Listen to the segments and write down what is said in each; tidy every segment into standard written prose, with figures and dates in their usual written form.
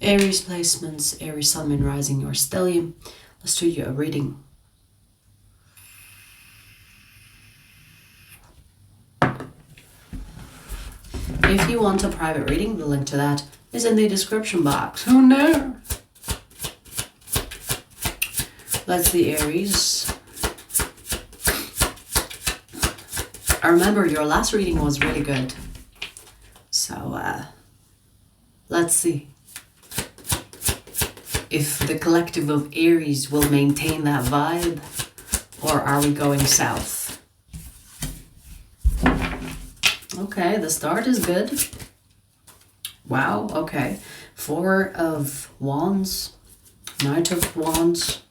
Aries placements, Aries Sun, Moon, Rising, or Stellium. Let's do you a reading. If you want a private reading, the link to that is in the description box. Oh no! Let's see, Aries. I remember your last reading was really good. So, let's see if the collective of Aries will maintain that vibe, or are we going south? Okay, the start is good. Wow, okay. 4 of Wands, Knight of Wands.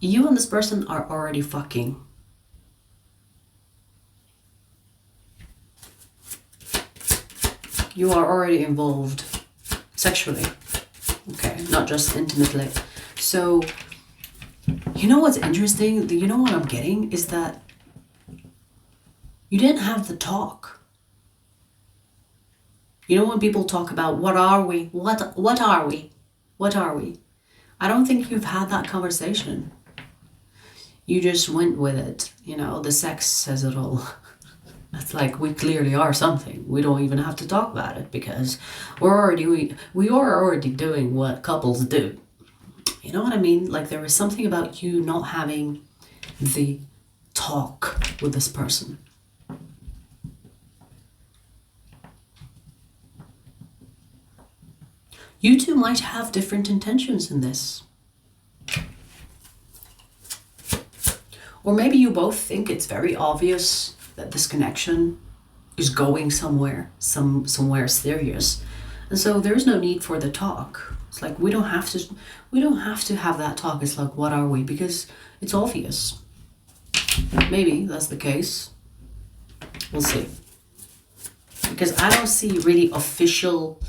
You and this person are already fucking. You are already involved sexually. Okay, not just intimately. So, you know what's interesting? You know what I'm getting is that you didn't have the talk. You know when people talk about what are we? What are we? What are we? I don't think you've had that conversation. You just went with it. You know, the sex says it all. It's like we clearly are something. We don't even have to talk about it because we are already doing what couples do. You know what I mean? Like there is something about you not having the talk with this person. You two might have different intentions in this. Or maybe you both think it's very obvious that this connection is going somewhere serious. And so there's no need for the talk. It's like we don't have to have that talk. It's like, what are we? Because it's obvious. Maybe that's the case. We'll see. Because I don't see really official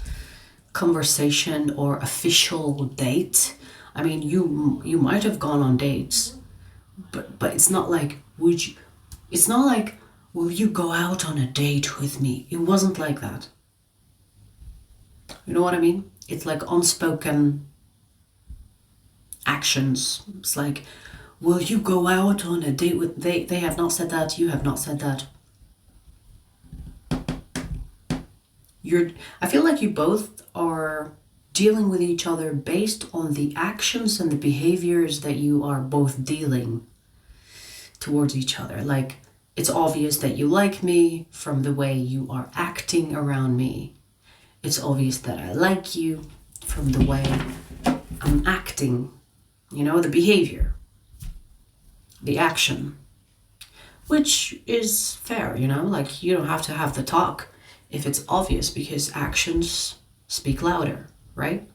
conversation or official date. I mean, you might have gone on dates, but it's not like will you go out on a date with me? It wasn't like that. You know what I mean? It's like unspoken actions. It's like, will you go out on a date with... They have not said that. You have not said that. I feel like you both are dealing with each other based on the actions and the behaviors that you are both dealing towards each other. Like, it's obvious that you like me from the way you are acting around me. It's obvious that I like you from the way I'm acting. You know, the behavior, the action, which is fair, you know, like you don't have to have the talk if it's obvious because actions speak louder, right?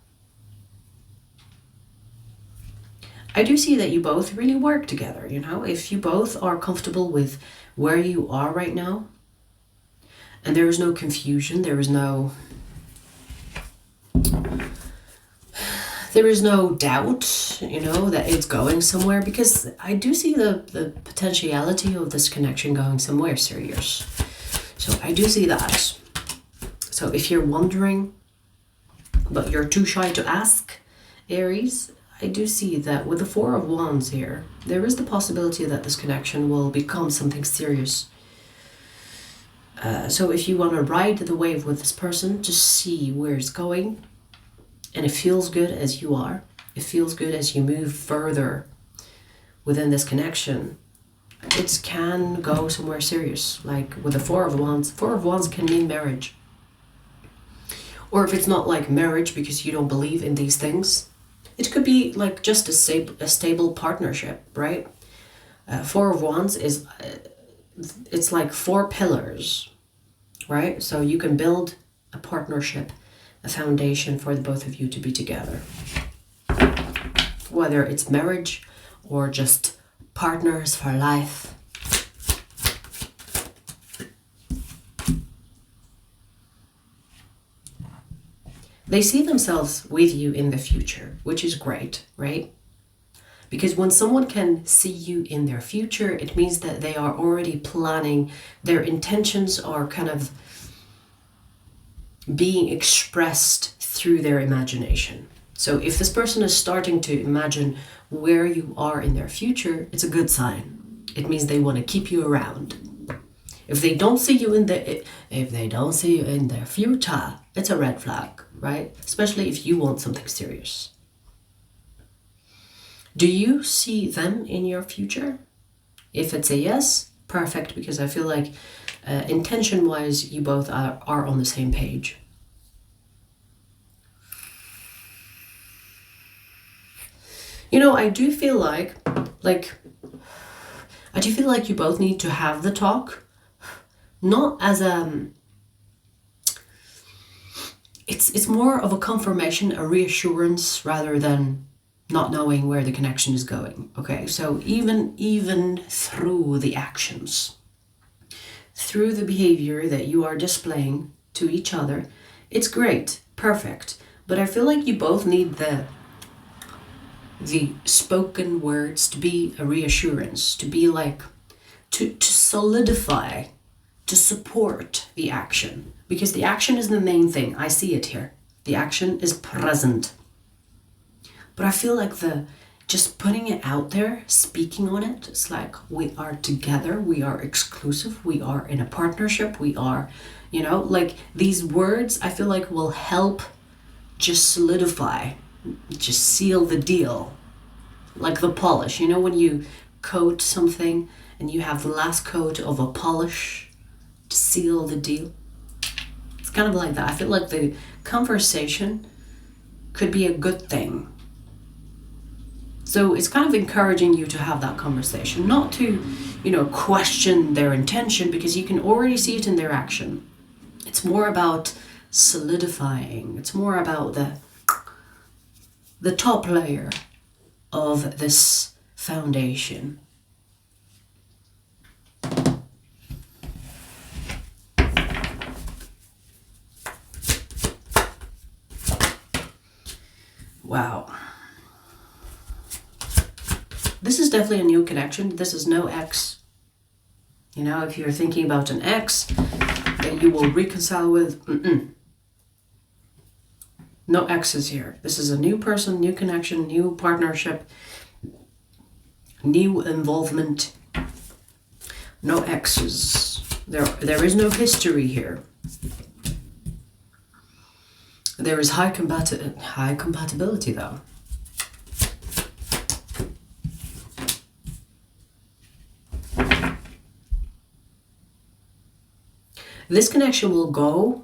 I do see that you both really work together, you know, if you both are comfortable with where you are right now and there is no confusion, there is no doubt, you know, that it's going somewhere, because I do see the potentiality of this connection going somewhere serious. So I do see that. So if you're wondering, but you're too shy to ask, Aries, I do see that with the 4 of Wands here, there is the possibility that this connection will become something serious. So if you want to ride the wave with this person, just see where it's going. And it feels good as you are. It feels good as you move further within this connection. It can go somewhere serious. Like with the 4 of Wands. 4 of Wands can mean marriage. Or if it's not like marriage because you don't believe in these things, it could be like just a stable partnership, right? 4 of Wands is, it's like 4 pillars, right? So you can build a partnership, a foundation for the both of you to be together. Whether it's marriage or just partners for life. They see themselves with you in the future, which is great, right? Because when someone can see you in their future, it means that they are already planning. Their intentions are kind of being expressed through their imagination. So if this person is starting to imagine where you are in their future, it's a good sign. It means they want to keep you around. If they don't see you in their future, it's a red flag, right? Especially if you want something serious. Do you see them in your future? If it's a yes, perfect, because I feel like intention-wise, you both are on the same page. You know, I do feel like you both need to have the talk, not as it's more of a confirmation, a reassurance, rather than not knowing where the connection is going. Okay, so even through the actions, through the behavior that you are displaying to each other, it's great, perfect. But I feel like you both need the spoken words to be a reassurance, to be like, to solidify, to support the action. Because the action is the main thing. I see it here. The action is present. But I feel like just putting it out there, speaking on it, it's like we are together, we are exclusive, we are in a partnership, we are, like these words I feel like will help just solidify, just seal the deal. Like the polish, when you coat something and you have the last coat of a polish to seal the deal. It's kind of like that. I feel like the conversation could be a good thing. So it's kind of encouraging you to have that conversation, not to, question their intention, because you can already see it in their action. It's more about solidifying. It's more about the top layer of this foundation. Wow. This is definitely a new connection. This is no ex. If you're thinking about an ex that you will reconcile with, no exes here. This is a new person, new connection, new partnership, new involvement. No exes. There is no history here. There is high compatibility though. This connection will go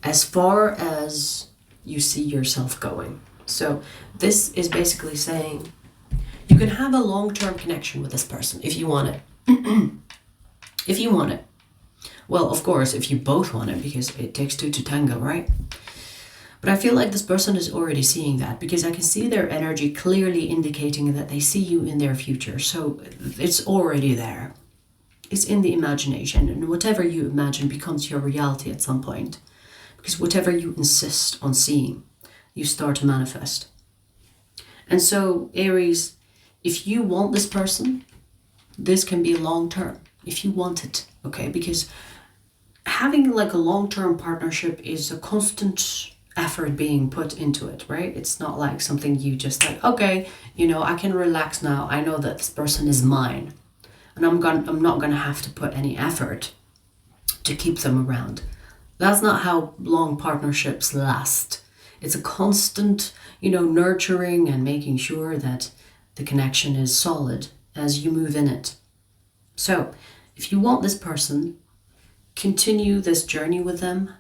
as far as you see yourself going. So this is basically saying you can have a long-term connection with this person if you want it. If you want it. Well, of course, if you both want it, because it takes two to tango, right? But I feel like this person is already seeing that, because I can see their energy clearly indicating that they see you in their future. So it's already there. It's in the imagination, and whatever you imagine becomes your reality at some point. Because whatever you insist on seeing, you start to manifest. And so, Aries, if you want this person, this can be long-term, if you want it, okay? Because having like a long-term partnership is a constant effort being put into it, right? It's not like something you just like, okay, I can relax now. I know that this person is mine. And I'm not gonna have to put any effort to keep them around. That's not how long partnerships last. It's a constant, nurturing and making sure that the connection is solid as you move in it. So, if you want this person, continue this journey with them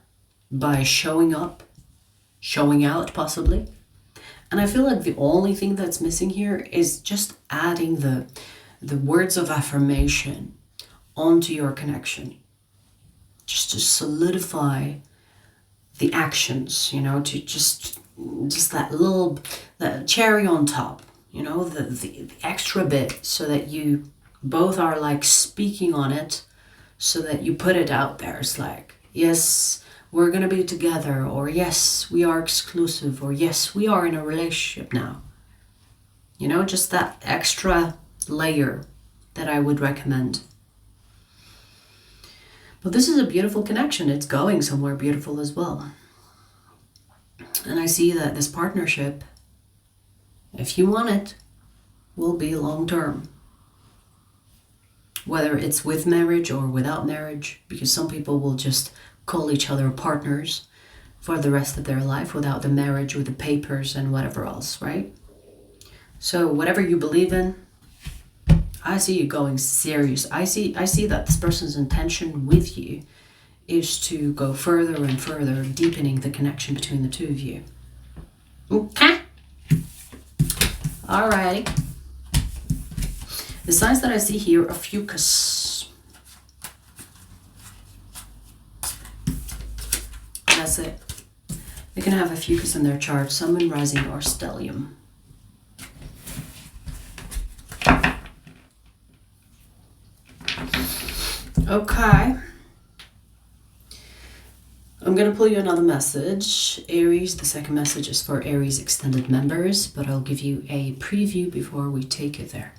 by showing up, showing out possibly. And I feel like the only thing that's missing here is just adding the words of affirmation onto your connection, just to solidify the actions, to just that cherry on top, the extra bit, so that you both are like speaking on it, so that you put it out there. It's like, yes, we're gonna be together, or yes, we are exclusive, or yes, we are in a relationship now. You know, just that extra layer that I would recommend. But this is a beautiful connection. It's going somewhere beautiful as well. And I see that this partnership, if you want it, will be long term. Whether it's with marriage or without marriage, because some people will just call each other partners for the rest of their life without the marriage, with the papers and whatever else, right? So whatever you believe in, I see you going serious. I see that this person's intention with you is to go further and further, deepening the connection between the two of you. Okay. Alright. The signs that I see here are Ophiuchus. That's it. They can have Ophiuchus in their chart, Sun, Moon, Rising, or Stellium. Okay. I'm going to pull you another message. Aries, the second message is for Aries extended members, but I'll give you a preview before we take it there.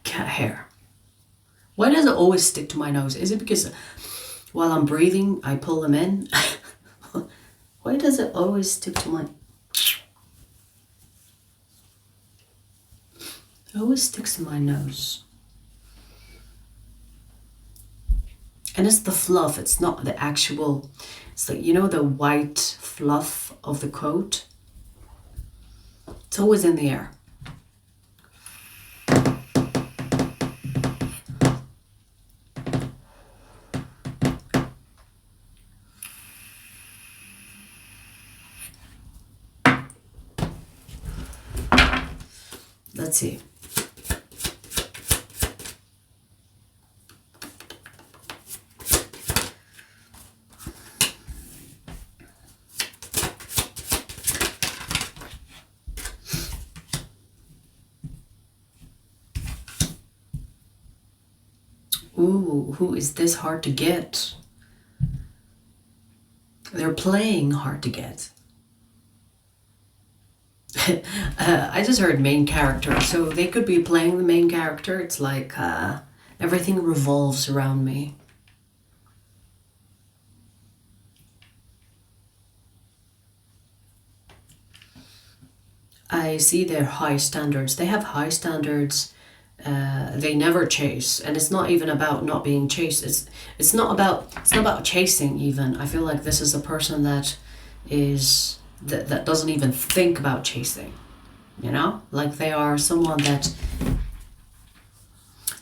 Cat hair. Why does it always stick to my nose? Is it because while I'm breathing, I pull them in? Why does it always stick to my... It always sticks to my nose. And it's the fluff. It's not the actual... It's like, you know, the white fluff of the coat? It's always in the air. Let's see. Ooh, who is this hard to get? They're playing hard to get. I just heard main character, so they could be playing the main character. It's like everything revolves around me. I see their high standards. They have high standards. They never chase, and it's not even about not being chased. It's not about chasing even. I feel like this is a person that is that doesn't even think about chasing, you know, like they are someone that,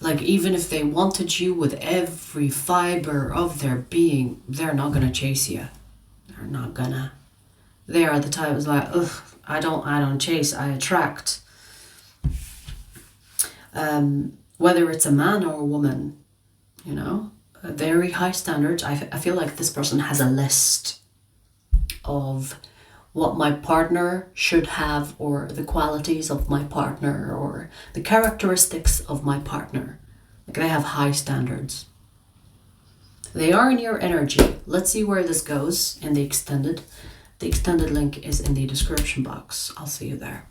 like, even if they wanted you with every fiber of their being, they're not gonna chase you. They're not gonna. They are the type who's like, ugh, I don't chase, I attract. Whether it's a man or a woman, you know, very high standards. I feel like this person has a list of what my partner should have, or the qualities of my partner, or the characteristics of my partner. Like, they have high standards. They are in your energy. Let's see where this goes in the extended. The extended link is in the description box. I'll see you there.